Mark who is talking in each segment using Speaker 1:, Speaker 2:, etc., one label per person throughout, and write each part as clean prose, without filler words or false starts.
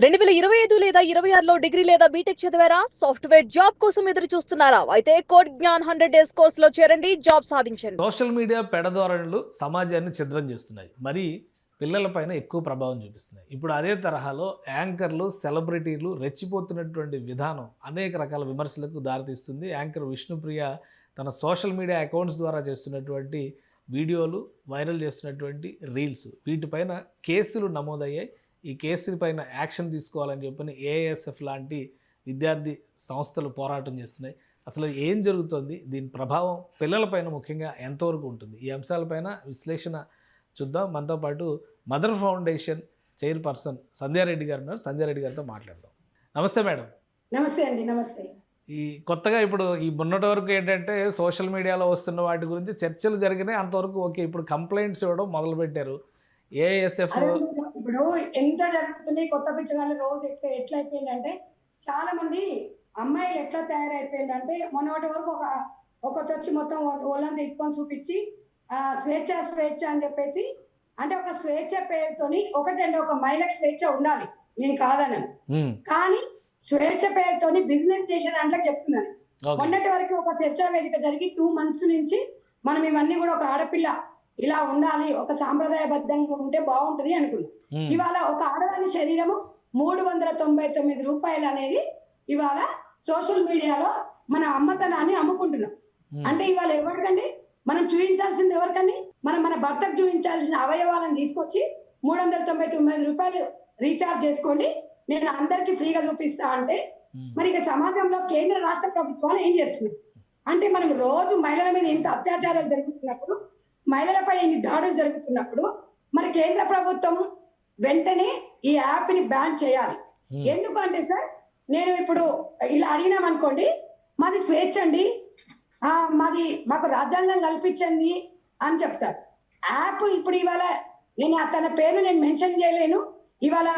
Speaker 1: 2025 లేదా 26లో డిగ్రీ లేదా బీటెక్ చదివారా? సాఫ్ట్‌వేర్ జాబ్ కోసం ఎదురు చూస్తున్నారా? అయితే కోడ్ జ్ఞాన్ 100 డేస్ కోర్సులో చేరండి, జాబ్ సాధించండి.
Speaker 2: సోషల్ మీడియా పెడధోరణులు సమాజాన్ని ఛిద్రం చేస్తున్నాయి. మరి పిల్లల పైన ఎక్కువ ప్రభావం చూపిస్తున్నాయి. ఇప్పుడు అదే తరహాలో యాంకర్లు, సెలబ్రిటీలు రెచ్చిపోతున్నటువంటి విధానం అనేక రకాల విమర్శలకు దారితీస్తుంది. యాంకర్ విష్ణుప్రియ తన సోషల్ మీడియా అకౌంట్స్ ద్వారా చేస్తున్నటువంటి వీడియోలు, వైరల్ చేస్తున్నటువంటి రీల్స్ వీటిపైన కేసులు నమోదయ్యాయి. ఈ కేసుల పైన యాక్షన్ తీసుకోవాలని చెప్పని ఏఎస్ఎఫ్ లాంటి విద్యార్థి సంస్థలు పోరాటం చేస్తున్నాయి. అసలు ఏం జరుగుతుంది, దీని ప్రభావం పిల్లలపైన ముఖ్యంగా ఎంతవరకు ఉంటుంది, ఈ అంశాలపైన విశ్లేషణ చూద్దాం. మనతో పాటు మదర్ ఫౌండేషన్ చైర్పర్సన్ సంధ్యారెడ్డి గారు ఉన్నారు. సంధ్యారెడ్డి గారితో మాట్లాడదాం. నమస్తే మేడం.
Speaker 3: నమస్తే అండి. నమస్తే.
Speaker 2: ఈ కొత్తగా ఇప్పుడు ఈ మొన్నటి వరకు ఏంటంటే సోషల్ మీడియాలో వస్తున్న వాటి గురించి చర్చలు జరిగినాయి, అంతవరకు ఓకే. ఇప్పుడు కంప్లైంట్స్ ఇవ్వడం మొదలుపెట్టారు. ఏఎస్ఎఫ్
Speaker 3: ఇప్పుడు ఎంత జరుగుతున్నాయి కొత్త పిచ్చగాళ్ళు రోజు ఎట్లా అయిపోయిందంటే, చాలా మంది అమ్మాయిలు ఎట్లా తయారైపోయిందంటే, మొన్నటి వరకు ఒకటి వచ్చి మొత్తం ఒళ్ళంతా ఇప్పుకొని చూపించి స్వేచ్ఛ స్వేచ్ఛ అని చెప్పేసి, అంటే ఒక స్వేచ్ఛ పేరుతోని ఒకటండి, ఒక మహిళకు స్వేచ్ఛ ఉండాలి, నేను కాదన్నాను, కానీ స్వేచ్ఛ పేరుతోని బిజినెస్ చేసే దాంట్లో చెప్తున్నాను. మొన్నటి వరకు ఒక చర్చా వేదిక జరిగి 2 months నుంచి మనం ఇవన్నీ కూడా ఒక ఆడపిల్ల ఇలా ఉండాలి, ఒక సాంప్రదాయబద్ధంగా ఉంటే బాగుంటుంది అనుకున్నాం. ఇవాళ ఒక ఆడదాని శరీరము 399 రూపాయలు అనేది ఇవాళ సోషల్ మీడియాలో మన అమ్మతనాన్ని అమ్ముకుంటున్నాం. అంటే ఇవాళ ఎవరికండి మనం చూపించాల్సింది, ఎవరికండి మన భర్తకు చూపించాల్సిన అవయవాలను తీసుకొచ్చి 399 రూపాయలు రీఛార్జ్ చేసుకోండి, నేను అందరికీ ఫ్రీగా చూపిస్తా అంటే, మరి ఇక సమాజంలో కేంద్ర రాష్ట్ర ప్రభుత్వాలు ఏం చేస్తున్నాయి అంటే, మనం రోజు మహిళల మీద ఇంత అత్యాచారాలు జరుగుతున్నప్పుడు, మహిళలపై ఇన్ని దాడులు జరుగుతున్నప్పుడు, మరి కేంద్ర ప్రభుత్వం వెంటనే ఈ యాప్ని బ్యాన్ చేయాలి. ఎందుకు అంటే సార్, నేను ఇప్పుడు ఇలా అడిగినామనుకోండి, మాది స్వేచ్ఛ అండి, మాకు రాజ్యాంగం కల్పించండి అని చెప్తారు. యాప్ ఇప్పుడు ఇవాళ తన పేరు నేను మెన్షన్ చేయలేను. ఇవాళ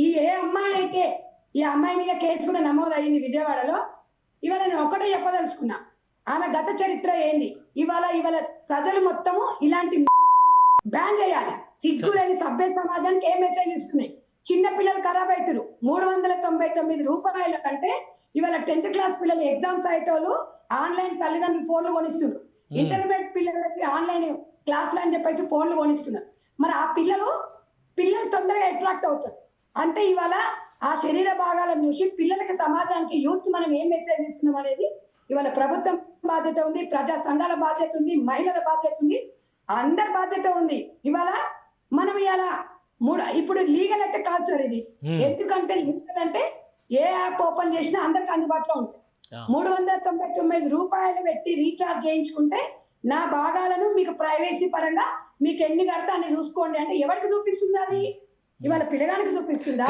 Speaker 3: ఏ అమ్మాయి అయితే, ఈ అమ్మాయి మీద కేసు కూడా నమోదు అయింది విజయవాడలో. ఇవాళ నేను ఒకటే చెప్పదలుచుకున్నా, ఆమె గత చరిత్ర ఏంది. ఇవాళ ప్రజలు మొత్తము ఇలాంటి బ్యాన్ చేయాలి. సిగ్గులేని సభ్య సమాజానికి ఏ మెసేజ్ ఇస్తున్నాయి. చిన్న పిల్లలు ఖరాబ్ అవుతారు. 399 రూపాయల కంటే ఇవాళ 10th క్లాస్ పిల్లలు ఎగ్జామ్స్ అయ్యేటోళ్ళు ఆన్లైన్ తల్లిదండ్రులు ఫోన్లు కొనిస్తున్నారు. ఇంటర్మీడియట్ పిల్లలకి ఆన్లైన్ క్లాసులు అని చెప్పేసి ఫోన్లు కొనిస్తున్నారు. మరి ఆ పిల్లలు తొందరగా అట్రాక్ట్ అవుతారు. అంటే ఇవాళ ఆ శరీర భాగాలను చూసి పిల్లలకి, సమాజానికి, యూత్ మనం ఏం మెసేజ్ ఇస్తున్నాం అనేది ఇవాళ ప్రభుత్వం బాధ్యత ఉంది, ప్రజా సంఘాల బాధ్యత ఉంది, మహిళల బాధ్యత ఉంది, అందరి బాధ్యత ఉంది. ఇవాళ మనం ఇప్పుడు లీగల్ అయితే కాదు సార్ ఇది. ఎందుకంటే లీగల్ అంటే ఏ యాప్ ఓపెన్ చేసినా అందరికి అందుబాటులో ఉంటుంది. 399 రూపాయలు పెట్టి రీఛార్జ్ చేయించుకుంటే నా భాగాలను మీకు ప్రైవసీ పరంగా మీకు ఎన్ని కడతా అని చూసుకోండి అంటే ఎవరికి చూపిస్తుంది అది? ఇవాళ పిల్లగానికి చూపిస్తుందా?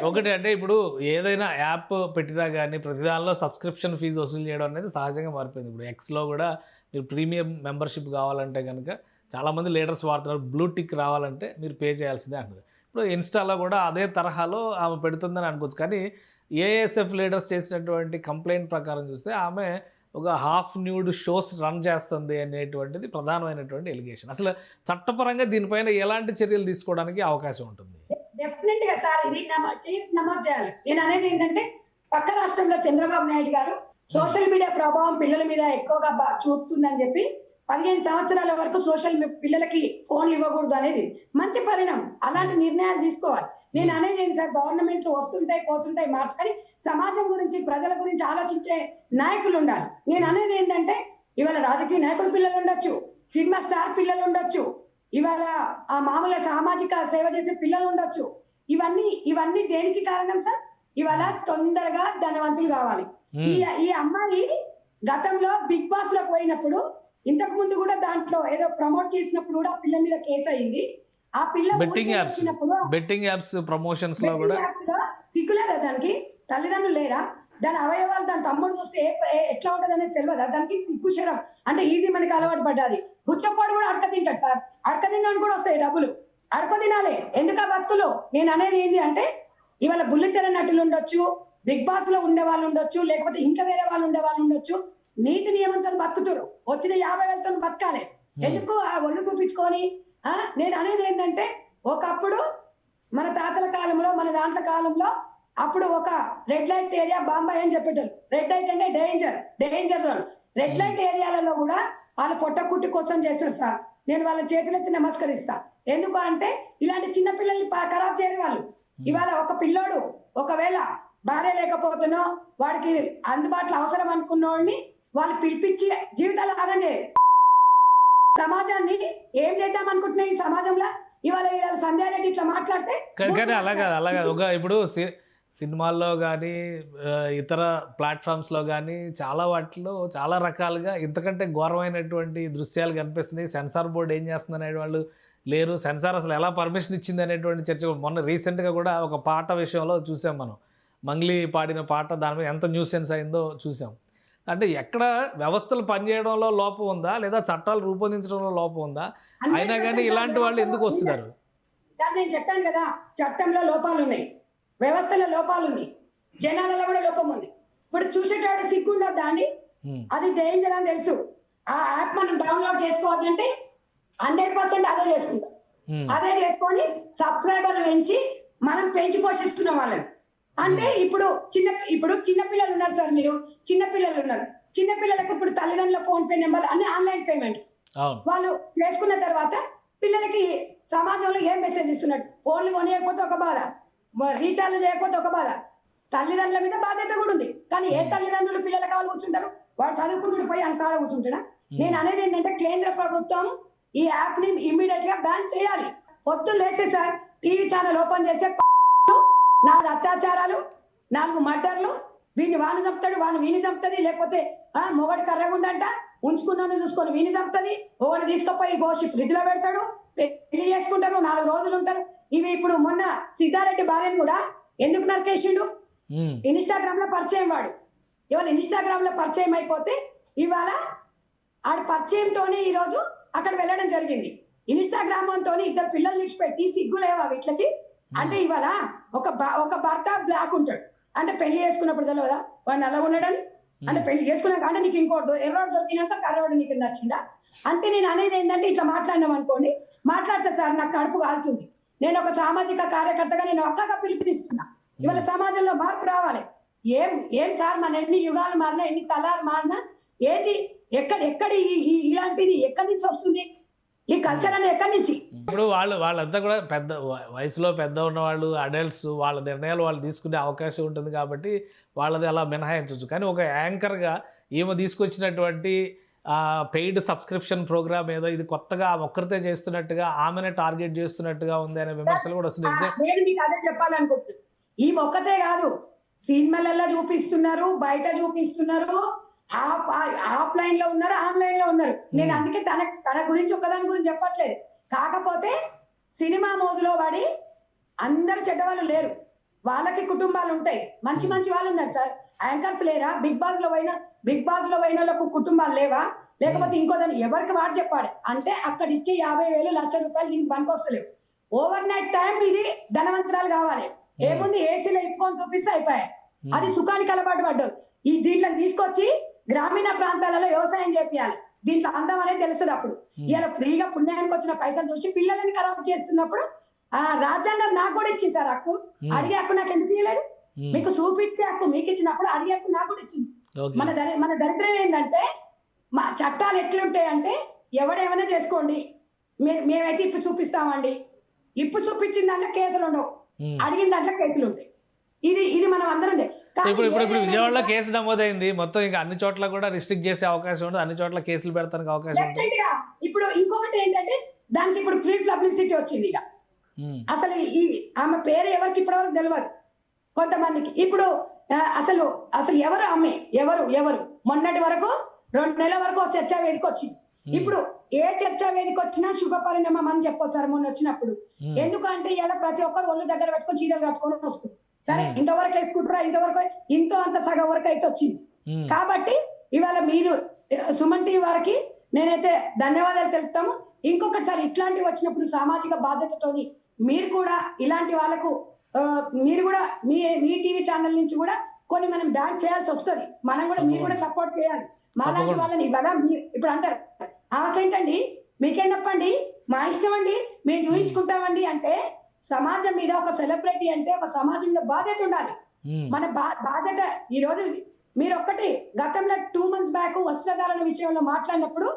Speaker 2: ఒకటి అంటే ఇప్పుడు ఏదైనా యాప్ పెట్టినా కానీ ప్రతిదానిలో సబ్స్క్రిప్షన్ ఫీజు వసూలు చేయడం అనేది సహజంగా మారిపోయింది. ఇప్పుడు ఎక్స్లో కూడా మీరు ప్రీమియం మెంబర్షిప్ కావాలంటే కనుక చాలామంది లీడర్స్ వాడుతున్నారు. బ్లూ టిక్ రావాలంటే మీరు పే చేయాల్సిందే అంటారు. ఇప్పుడు ఇన్స్టాలో కూడా అదే తరహాలో ఆమె పెడుతుందని అనుకోవచ్చు. కానీ ఏఎస్ఎఫ్ లీడర్స్ చేసినటువంటి కంప్లైంట్ ప్రకారం చూస్తే ఆమె ఒక హాఫ్ న్యూడ్ షోస్ రన్ చేస్తుంది అనేటువంటిది ప్రధానమైనటువంటి ఎలిగేషన్. అసలు చట్టపరంగా దీనిపైన ఎలాంటి చర్యలు తీసుకోవడానికి అవకాశం ఉంటుంది?
Speaker 3: డెఫినెట్ గా సార్ ఇది నమోదు చేయాలి. నేను అనేది ఏంటంటే, పక్క రాష్ట్రంలో చంద్రబాబు నాయుడు గారు సోషల్ మీడియా ప్రభావం పిల్లల మీద ఎక్కువగా చూపుతుందని చెప్పి 15 సంవత్సరాల వరకు పిల్లలకి ఫోన్లు ఇవ్వకూడదు అనేది మంచి పరిణామం. అలాంటి నిర్ణయాలు తీసుకోవాలి. నేను అనేది ఏంటి సార్, గవర్నమెంట్లు వస్తుంటాయి పోతుంటాయి మార్చు, కానీ సమాజం గురించి, ప్రజల గురించి ఆలోచించే నాయకులు ఉండాలి. నేను అనేది ఏంటంటే, ఇవాళ రాజకీయ నాయకులు పిల్లలు ఉండొచ్చు, సినిమా స్టార్ పిల్లలు ఉండొచ్చు, ఇవాళ ఆ మామూలుగా సామాజిక సేవ చేసే పిల్లలు ఉండొచ్చు. ఇవన్నీ దేనికి కారణం సార్? ఇవాళ తొందరగా ధనవంతులు కావాలి. ఈ అమ్మాయి గతంలో బిగ్ బాస్ లో పోయినప్పుడు, ఇంతకు ముందు కూడా దాంట్లో ఏదో ప్రమోట్ చేసినప్పుడు కూడా పిల్ల మీద కేసు అయింది. ఆ పిల్ల
Speaker 2: బెట్టింగ్ యాప్స్ ప్రమోషన్స్ లో కూడా
Speaker 3: సిగ్గులేదా దానికి? తల్లిదండ్రులు లేరా? దాని అవయవాలు దాని తమ్ముడు చూస్తే ఎట్లా ఉంటుంది అనేది తెలియదా? దానికి సిగ్గు శరం అంటే ఈజీ మనకి అలవాటు పడ్డది. బుచ్చపాడు కూడా అడక తింటాడు సార్. అడక తిన్నాను కూడా వస్తాయి డబ్బులు. అడక తినాలి ఎందుకు ఆ బతుకులు? నేను అనేది ఏంటి అంటే, ఇవాళ బుల్లితెర నటులు ఉండొచ్చు, బిగ్ బాస్ లో ఉండే వాళ్ళు ఉండొచ్చు, లేకపోతే ఇంకా వేరే వాళ్ళు ఉండే వాళ్ళు ఉండొచ్చు. నీతి నియమంతో బతుకుతారు. వచ్చిన 50,000తో బతకాలి. ఎందుకు ఆ ఒళ్ళు చూపించుకొని? నేను అనేది ఏంటంటే, ఒకప్పుడు మన తాతల కాలంలో మన దాంట్లో కాలంలో అప్పుడు ఒక రెడ్ లైట్ ఏరియా బాంబాయి అని చెప్పేటారు. రెడ్ లైట్ అంటే డేంజర్ జోన్. రెడ్ లైట్ ఏరియాలలో కూడా వాళ్ళు పొట్టకుట్టి కోసం చేస్తారు సార్. నేను వాళ్ళ చేతులెత్తి నమస్కరిస్తా. ఎందుకు అంటే ఇలాంటి చిన్న పిల్లల్ని ఖరాబ్ చేయని వాళ్ళు. ఇవాళ ఒక పిల్లోడు ఒకవేళ భార్య లేకపోతేనో వాడికి అందుబాటులో అవసరం అనుకున్నోడిని వాళ్ళు పిలిపించి జీవితాలు ఆగం చేయరు. సమాజాన్ని ఏం చేద్దాం అనుకుంటున్నాయి ఈ సమాజంలో ఇవాళ సంధ్యారెడ్డి ఇట్లా మాట్లాడితే
Speaker 2: కానీ అలాగా ఒక ఇప్పుడు సినిమాల్లో కానీ ఇతర ప్లాట్ఫామ్స్లో కానీ చాలా వాటిలో చాలా రకాలుగా ఇంతకంటే ఘోరమైనటువంటి దృశ్యాలు కనిపిస్తున్నాయి. సెన్సార్ బోర్డు ఏం చేస్తుంది అనే వాళ్ళు లేరు, సెన్సార్ అసలు ఎలా పర్మిషన్ ఇచ్చింది అనేటువంటి చర్చ. మొన్న రీసెంట్గా కూడా ఒక పాట విషయంలో చూసాం మనం, మంగ్లీ పాడిన పాట, దాని మీద ఎంత న్యూసెన్స్ అయిందో చూసాం. అంటే ఎక్కడ వ్యవస్థలు పనిచేయడంలో లోపం ఉందా లేదా చట్టాలు రూపొందించడంలో లోపం ఉందా? అయినా కానీ ఇలాంటి వాళ్ళు ఎందుకు వస్తున్నారు?
Speaker 3: సార్ నేను చెప్పాను కదా, చట్టంలో లోపాలు ఉన్నాయి, వ్యవస్థలో లోపాలు ఉంది, జనాలలో కూడా లోపం ఉంది. ఇప్పుడు చూసేటప్పుడు సిగ్గు ఉండద్దా అండి? అది డేంజర్ అని తెలుసు. ఆ యాప్ మనం డౌన్లోడ్ చేసుకోవద్దంటే 100% అదే చేసుకుంటాం. అదే చేసుకొని సబ్స్క్రైబర్లు పెంచి మనం పెంచి పోషిస్తున్నాం వాళ్ళని. అంటే ఇప్పుడు చిన్న పిల్లలు ఉన్నారు సార్, మీరు చిన్న పిల్లలు ఉన్నారు, చిన్న పిల్లలకు ఇప్పుడు తల్లిదండ్రుల ఫోన్ పే నెంబర్ అన్ని ఆన్లైన్ పేమెంట్ వాళ్ళు చేసుకున్న తర్వాత పిల్లలకి సమాజంలో ఏం మెసేజ్ ఇస్తున్నట్టు? ఫోన్లు కొనియకపోతే ఒక బాధ, రీఛార్జ్ చేయకపోతే ఒక బాధ, తల్లిదండ్రుల మీద బాధ్యత కూడా ఉంది. కానీ ఏ తల్లిదండ్రులు పిల్లల కావాలి కూర్చుంటారు? వాడు చదువుకుంటూ పోయి అంకాడ కూర్చుంటాడా? నేను అనేది ఏంటంటే కేంద్ర ప్రభుత్వం ఈ యాప్ ని ఇమ్మీడియట్ గా బ్యాన్ చేయాలి. పొద్దున్న లేస్తే సార్ టీవీ ఛానల్ ఓపెన్ చేస్తే 4 అత్యాచారాలు, 4 మర్డర్లు, వాడిని చంపుతాడు, వీని చంపుతుంది, లేకపోతే మొగడు కర్రగుండంట ఉంచుకున్నాను చూసుకొని వీని చంపుతుంది, ఒకటి తీసుకుపోయి గోషి ఫ్రిడ్జ్ లో పెడతాడు, పెళ్లి చేసుకుంటారు, 4 రోజులు ఉంటారు. ఇవి ఇప్పుడు మొన్న సిద్ధారెడ్డి భార్యను కూడా ఎందుకు నరికేసిండు? ఇన్స్టాగ్రామ్ లో పరిచయం. వాడు ఇవాళ ఇన్స్టాగ్రామ్ లో పరిచయం అయిపోతే ఇవాళ ఆడి పరిచయంతోనే ఈ రోజు అక్కడ వెళ్ళడం జరిగింది. ఇన్స్టాగ్రామ్ తోని 2 పిల్లలు విడిచిపెట్టి సిగ్గులేవా వీటికి? అంటే ఇవాళ ఒక భర్త బ్లాక్ ఉంటాడు అంటే పెళ్లి చేసుకున్నప్పుడు తెలియదా వాడు నల్లగా ఉన్నాడని? అంటే పెళ్లి చేసుకున్నాక అంటే నీకు ఇంకోటి ఎర్రోడు దొరికినాక కర్రోడు నీకు నచ్చిందా? అంటే నేను అనేది ఏంటంటే ఇట్లా మాట్లాడినాం అనుకోండి, మాట్లాడతా సార్ నాకు కడుపు కాలుతుంది. నేను ఒక సామాజిక కార్యకర్తగా నేను ఒక్కగా పిలుపునిస్తున్నా. ఇవాళ సమాజంలో మార్పు రావాలి. ఏం సార్ మన ఎన్ని యుగాలు మారినా, ఎన్ని తలాలు మారినా ఏంది ఎక్కడి ఇలాంటిది ఎక్కడి నుంచి వస్తుంది? ఈ కల్చర్ అనేది ఎక్కడి నుంచి?
Speaker 2: ఇప్పుడు వాళ్ళంతా కూడా పెద్ద వయసులో పెద్ద ఉన్నవాళ్ళు, అడల్ట్స్, వాళ్ళ నిర్ణయాలు వాళ్ళు తీసుకునే అవకాశం ఉంటుంది కాబట్టి వాళ్ళది అలా మినహాయించవచ్చు. కానీ ఒక యాంకర్గా ఈమె తీసుకొచ్చినటువంటి పెయిడ్ సబ్స్క్రిప్షన్ ప్రోగ్రామ్ ఏదో ఇది కొత్తగా ఒక్కరితే చేస్తున్నట్టుగా, ఆమెనే టార్గెట్ చేస్తున్నట్టుగా ఉంది అనే విమర్శలు కూడా వస్తున్నాయి.
Speaker 3: నేను మీకు అదే చెప్పాలనుకుంటున్నాను. ఈ ఒక్కతే కాదు, సినిమాలలో చూపిస్తున్నారు, బయట చూపిస్తున్నారు, ఆఫ్లైన్ లో ఉన్నారు, ఆన్లైన్ లో ఉన్నారు. నేను అందుకే తన గురించి ఒక్కదాని గురించి చెప్పట్లేదు. కాకపోతే సినిమా మోజులో పడి అందరూ చెడ్డవాళ్ళు లేరు, వాళ్ళకి కుటుంబాలు ఉంటాయి, మంచి వాళ్ళు ఉన్నారు సార్. యాంకర్స్ లేరా? బిగ్ బాస్ లో పోయిన వాళ్ళకు కుటుంబాలు లేవా? లేకపోతే ఇంకోదాన్ని ఎవరికి వాడు చెప్పాడు అంటే అక్కడ ఇచ్చే 50,000 లక్ష రూపాయలు దీనికి పనికొస్తలేవు. ఓవర్ నైట్ టైం ఇది ధనవంతరాలు కావాలి. ఏముంది, ఏసీలో ఇప్పుకొని చూపిస్తే అయిపోయాయి. అది సుఖానికి అలవాటు పడ్డారు. దీంట్లో తీసుకొచ్చి గ్రామీణ ప్రాంతాలలో వ్యవసాయం చేపియాలి. దీంట్లో అందం అనేది తెలుస్తుంది. అప్పుడు ఇలా ఫ్రీగా పుణ్యానికి వచ్చిన పైసలు చూసి పిల్లలని ఖరాబ్ చేస్తున్నప్పుడు రాజ్యాంగం నాకు కూడా ఇచ్చింది సార్ హక్కు. అడిగే హక్కు నాకు ఎందుకు ఇవ్వలేదు? మీకు చూపించే హక్కు మీకు ఇచ్చినప్పుడు అడిగే హక్కు నాకు కూడా ఇచ్చింది. మన దరిద్రం ఏంటంటే మా చట్టాలు ఎట్లుంటాయంటే ఎవడేమైనా చేసుకోండి, మేమైతే ఇప్పు చూపిస్తామండి. ఇప్పు చూపించిన దాంట్లో కేసులు ఉండవు, అడిగిన దాంట్లో కేసులు ఉంటాయి. ఇది మనం అందరం
Speaker 2: ఇప్పుడు విజయవాడలో కేసు నమోదైంది, మొత్తం ఇంకా అన్ని చోట్ల కూడా రిస్ట్రిక్ట్ చేసే అవకాశం ఉంటుంది, అన్ని చోట్ల కేసులు పెడతానికి అవకాశం ఉంటుంది.
Speaker 3: ఇప్పుడు ఇంకొకటి ఏంటంటే దానికి ఇప్పుడు ఫ్రీ పబ్లిసిటీ వచ్చింది. ఇక అసలు ఆమె పేరు ఎవరికి ఇప్పటివరకు తెలియదు కొంతమందికి. ఇప్పుడు అసలు ఎవరు ఆమె ఎవరు మొన్నటి వరకు 2 నెలల వరకు చర్చా వేదిక వచ్చింది. ఇప్పుడు ఏ చర్చా వేదిక వచ్చినా శుభ పరిణామం అని చెప్పొస్తారు మొన్న వచ్చినప్పుడు. ఎందుకంటే ఇలా ప్రతి ఒక్కరు ఒళ్ళు దగ్గర పెట్టుకొని చీరలు కట్టుకొని వస్తుంది. సరే ఇంతవరకు వేసుకుంటారా, ఇంతో అంత సగం వరకు అయితే వచ్చింది. కాబట్టి ఇవాళ మీరు సుమన్ టీవీ వారికి నేనైతే ధన్యవాదాలు తెలుపుతాము. ఇంకొకటిసారి ఇట్లాంటివి వచ్చినప్పుడు సామాజిక బాధ్యతతోని మీరు కూడా ఇలాంటి వాళ్ళకు మీరు కూడా మీ టీవీ ఛానల్ నుంచి కూడా కొన్ని మనం బ్యాన్ చేయాల్సి వస్తుంది. మనం కూడా మీరు కూడా సపోర్ట్ చేయాలి. మాలాంటి వాళ్ళని ఇవాళ ఇప్పుడు అంటారు ఆమెకేంటండి మీకేం చెప్పండి, మా ఇష్టం అండి, మేము చూపించుకుంటామండి అంటే సమాజం మీద ఒక సెలబ్రిటీ అంటే ఒక సమాజం మీద బాధ్యత ఉండాలి. మన బాధ్యత. ఈ రోజు మీరు ఒక్కటి గతంలో 2 months బ్యాక్ వస్త్రధారణ విషయంలో మాట్లాడినప్పుడు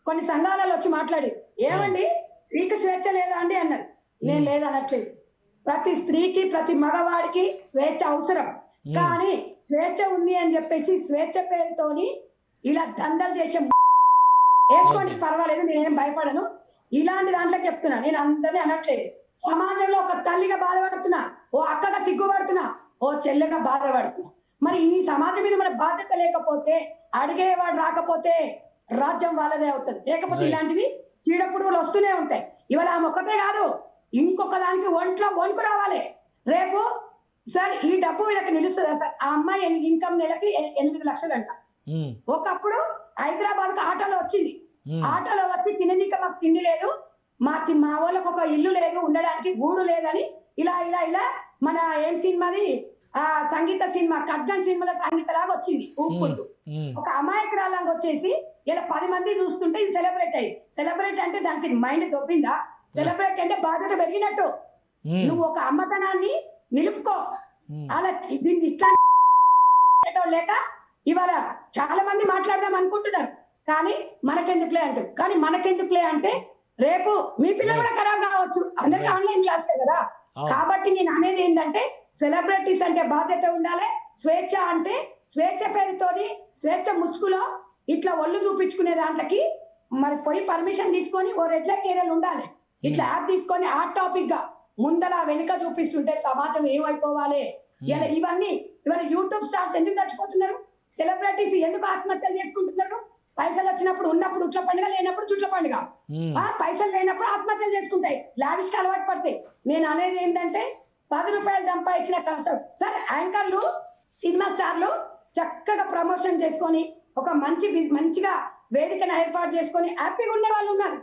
Speaker 3: కొన్ని సంఘాలలో వచ్చి మాట్లాడి ఏమండి స్త్రీకి స్వేచ్ఛ లేదా అండి అన్నారు. నేను లేదనట్లేదు. ప్రతి స్త్రీకి ప్రతి మగవాడికి స్వేచ్ఛ అవసరం. కానీ స్వేచ్ఛ ఉంది అని చెప్పేసి స్వేచ్ఛ పేరుతోని ఇలా దండలు చేసే వేసుకోండి, పర్వాలేదు, నేనేం భయపడను. ఇలాంటి దాంట్లో చెప్తున్నా, నేను అందరినీ అనట్లేదు. సమాజంలో ఒక తల్లిగా బాధపడుతున్నా, ఓ అక్కగా సిగ్గుపడుతున్నా, ఓ చెల్లెగా బాధపడుతున్నా. మరి ఈ సమాజం మీద మన బాధ్యత లేకపోతే, అడిగేవాడు రాకపోతే రాజ్యం వాళ్ళదే అవుతుంది. లేకపోతే ఇలాంటివి చీడపుడుగులు వస్తూనే ఉంటాయి. ఇవాళ ఆమె ఒక్కతే కాదు, ఇంకొక దానికి ఒంట్లో వణుకు రావాలి. రేపు సార్ ఈ డబ్బు వీళ్ళకి నిలుస్తుందా సార్? ఆ అమ్మాయి ఇన్కమ్ నెలకి 8 లక్షలు అంట. ఒకప్పుడు హైదరాబాద్ కు ఆటోలో వచ్చింది. ఆటోలో వచ్చి తిననీక మాకు తిండి లేదు, మా వాళ్ళకి ఒక ఇల్లు లేదు, ఉండడానికి గూడు లేదని ఇలా ఇలా ఇలా మన ఏం సినిమాది ఆ సంగీత సినిమా ఖడ్గన్ సినిమాలో సంగీత లాగా వచ్చింది ఊపుకుంటూ. ఒక అమాయకురాలంగా వచ్చేసి ఇలా 10 మంది చూస్తుంటే ఇది సెలబ్రేట్ అయ్యి. సెలబ్రేట్ అంటే దానికి మైండ్ దొబ్బిందా? సెలబ్రేట్ అంటే బాధ్యత పెరిగినట్టు. నువ్వు ఒక అమ్మతనాన్ని నిలుపుకో. అలా దీన్ని ఇట్లా లేక ఇవాళ చాలా మంది మాట్లాడదాం అనుకుంటున్నారు, కానీ మనకెందుకులే అంటారు. కానీ మనకెందుకులే అంటే రేపు మీ పిల్లలు కూడా ఖరాబ్ కావచ్చు. అందరికి ఆన్లైన్ క్లాస్లే కదా. కాబట్టి నేను అనేది ఏంటంటే సెలబ్రిటీస్ అంటే బాధ్యత ఉండాలి. స్వేచ్ఛ అంటే స్వేచ్ఛ పేరుతోని స్వేచ్ఛ ముసుగులో ఇట్లా ఒళ్ళు చూపించుకునే దాంట్లకి మరి పోయి పర్మిషన్ తీసుకొని ఓ రెడ్ లైట్ ఏరియాలు ఉండాలి. ఇట్లా యాప్ తీసుకొని ఆ టాపిక్ గా ముందల వెనుక చూపిస్తుంటే సమాజం ఏమైపోవాలి. ఇవన్నీ ఇవాళ యూట్యూబ్ స్టార్స్ ఎందుకు చచ్చిపోతున్నారు? సెలబ్రిటీస్ ఎందుకు ఆత్మహత్యలు చేసుకుంటున్నారు? పైసలు వచ్చినప్పుడు ఉన్నప్పుడు ఉట్ల పండుగ, లేనప్పుడు చుట్ల పండుగ. పైసలు లేనప్పుడు ఆత్మహత్యలు చేసుకుంటాయి, లావిష్కి అలవాటు పడతాయి. నేను అనేది ఏంటంటే 10 రూపాయలు సంపాదించిన కష్టం. సార్ యాంకర్లు సినిమా స్టార్లు చక్కగా ప్రమోషన్ చేసుకొని ఒక మంచిగా వేదికను ఏర్పాటు చేసుకొని హ్యాపీగా ఉండే వాళ్ళు ఉన్నారు.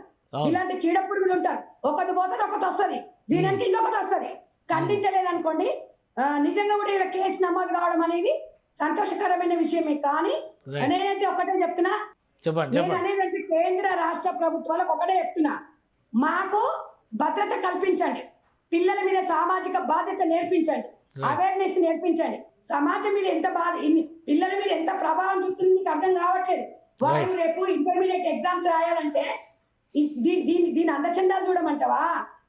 Speaker 3: ఇలాంటి చీడ పురుగులు ఉంటారు. ఒకటి పోతుంది, ఒకటి వస్తుంది, దీనికి ఇంకొకటి వస్తుంది. ఖండించలేదనుకోండి, నిజంగా కూడా ఇలా కేసు నమోదు కావడం అనేది సంతోషకరమైన విషయమే. కానీ నేనైతే ఒకటే చెప్తున్నా, నేను అనేది కేంద్ర రాష్ట్ర ప్రభుత్వాలకు ఒకటే చెప్తున్నా, మాకు భద్రత కల్పించండి, పిల్లల మీద సామాజిక బాధ్యత నేర్పించండి, అవేర్నెస్ నేర్పించండి. సమాజం మీద ఎంత పిల్లల మీద ఎంత ప్రభావం చూపుతుంది మీకు అర్థం కావట్లేదు. వాళ్ళు రేపు ఇంటర్మీడియట్ ఎగ్జామ్స్ రాయాలంటే దీని అందచందాలు చూడమంటావా?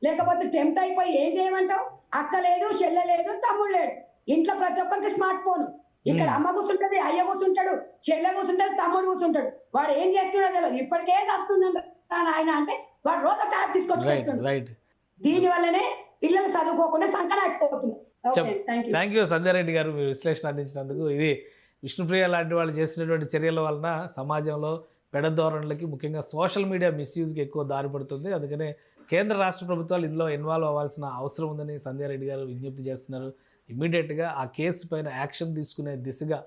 Speaker 3: లేకపోతే టెంప్ట్ అయిపోయి ఏం చేయమంటావు? అక్క లేదు, చెల్లె లేదు, తమ్ముడు లేడు, ఇంట్లో ప్రతి ఒక్కరికి స్మార్ట్ ఫోన్. ఇక్కడ అమ్మ కూర్చుంటది, అయ్య కూర్చుంటాడు, చెల్లె కూర్చుంటది, తమ్ముడు కూర్చుంటాడు. వాడు ఏం చేస్తున్నాడో తెలియదు. ఇప్పటికే వస్తుందని ఆయన అంటే వాడు రోజు ఒక యాప్ తీసుకొచ్చి పెడుతున్నాడు. దీని వల్లనే పిల్లలు చదువుకోకుండా సంకనాకపోతున్నారు.
Speaker 2: థ్యాంక్ యూ సంధ్యారెడ్డి గారు, మీరు విశ్లేషణ అందించినందుకు. ఇది విష్ణుప్రియ లాంటి వాళ్ళు చేసినటువంటి చర్యల వలన సమాజంలో పెడధోరణులకి, ముఖ్యంగా సోషల్ మీడియా మిస్యూజ్కి ఎక్కువ దారి పడుతుంది. అందుకనే కేంద్ర రాష్ట్ర ప్రభుత్వాలు ఇందులో ఇన్వాల్వ్ అవ్వాల్సిన అవసరం ఉందని సంధ్యారెడ్డి గారు విజ్ఞప్తి చేస్తున్నారు. ఇమ్మీడియట్గా ఆ కేసు పైన యాక్షన్ తీసుకునే దిశగా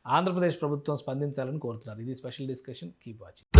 Speaker 2: ఆంధ్రప్రదేశ్ ప్రభుత్వం స్పందించాలని కోరుతున్నారు. ఇది స్పెషల్ డిస్కషన్. Keep watching.